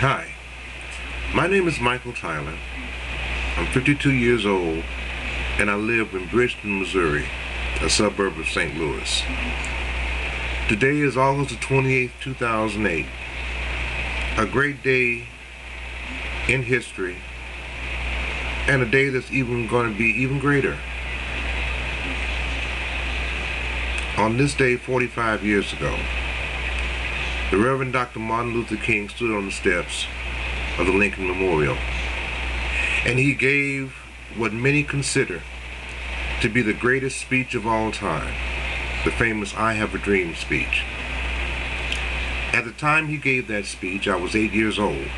Hi, my name is Michael Tyler. I'm 52 years old and I live in Bridgeton, Missouri, a suburb of St. Louis. Today is August the 28th, 2008, a great day in history and a day that's even going to be even greater. On this day 45 years ago, the Reverend Dr. Martin Luther King stood on the steps of the Lincoln Memorial, and he gave what many consider to be the greatest speech of all time, the famous "I Have a Dream" speech. At the time he gave that speech, I was 8 years old.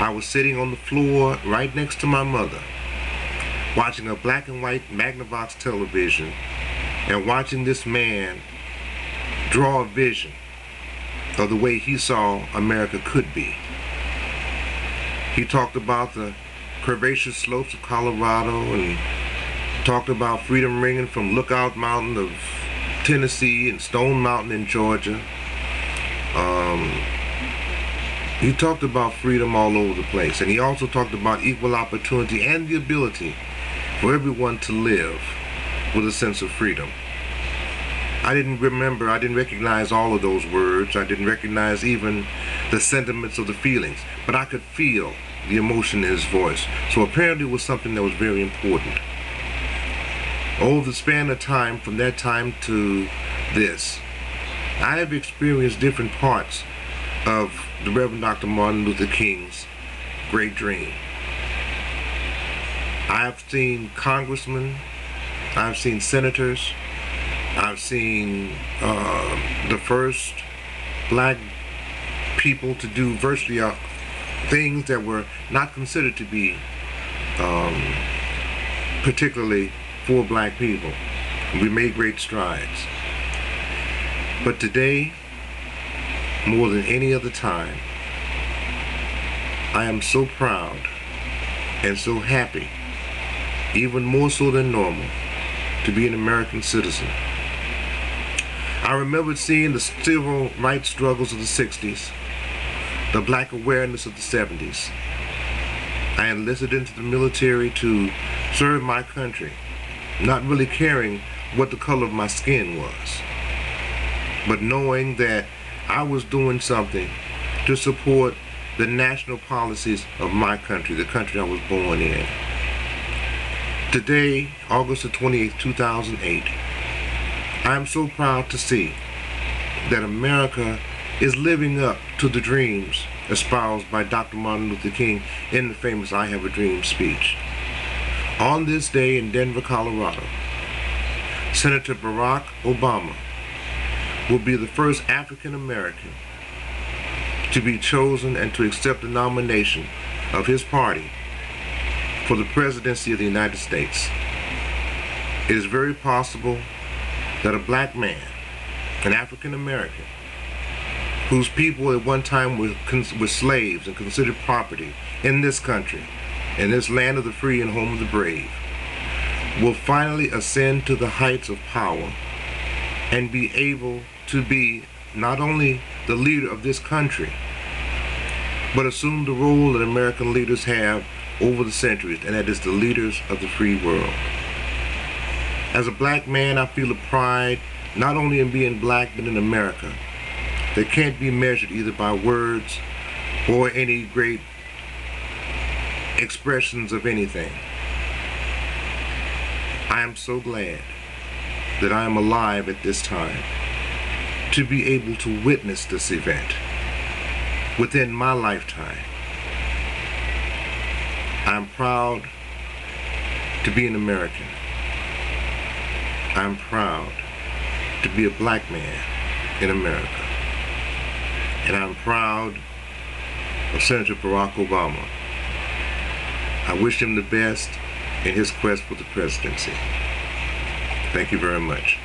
I was sitting on the floor right next to my mother, watching a black and white Magnavox television and watching this man draw a vision of the way he saw America could be. He talked about the curvaceous slopes of Colorado and talked about freedom ringing from Lookout Mountain of Tennessee and Stone Mountain in Georgia. He talked about freedom all over the place, and he also talked about equal opportunity and the ability for everyone to live with a sense of freedom. I didn't recognize all of those words. I didn't recognize even the sentiments of the feelings, but I could feel the emotion in his voice. So apparently it was something that was very important. Over the span of time, from that time to this, I have experienced different parts of the Reverend Dr. Martin Luther King's great dream. I've seen congressmen, I've seen senators, I've seen the first black people to do virtually things that were not considered to be particularly for black people. We made great strides. But today, more than any other time, I am so proud and so happy, even more so than normal, to be an American citizen. I remember seeing the civil rights struggles of the 60s, the black awareness of the 70s. I enlisted into the military to serve my country, not really caring what the color of my skin was, but knowing that I was doing something to support the national policies of my country, the country I was born in. Today, August the 28th, 2008, I am so proud to see that America is living up to the dreams espoused by Dr. Martin Luther King in the famous "I Have a Dream" speech. On this day in Denver, Colorado, Senator Barack Obama will be the first African American to be chosen and to accept the nomination of his party for the presidency of the United States. It is very possible that a black man, an African American, whose people at one time were slaves and considered property in this country, in this land of the free and home of the brave, will finally ascend to the heights of power and be able to be not only the leader of this country, but assume the role that American leaders have over the centuries, and that is the leaders of the free world. As a black man, I feel a pride not only in being black, but in America, that can't be measured either by words or any great expressions of anything. I am so glad that I am alive at this time to be able to witness this event within my lifetime. I'm proud to be an American. I'm proud to be a black man in America. And I'm proud of Senator Barack Obama. I wish him the best in his quest for the presidency. Thank you very much.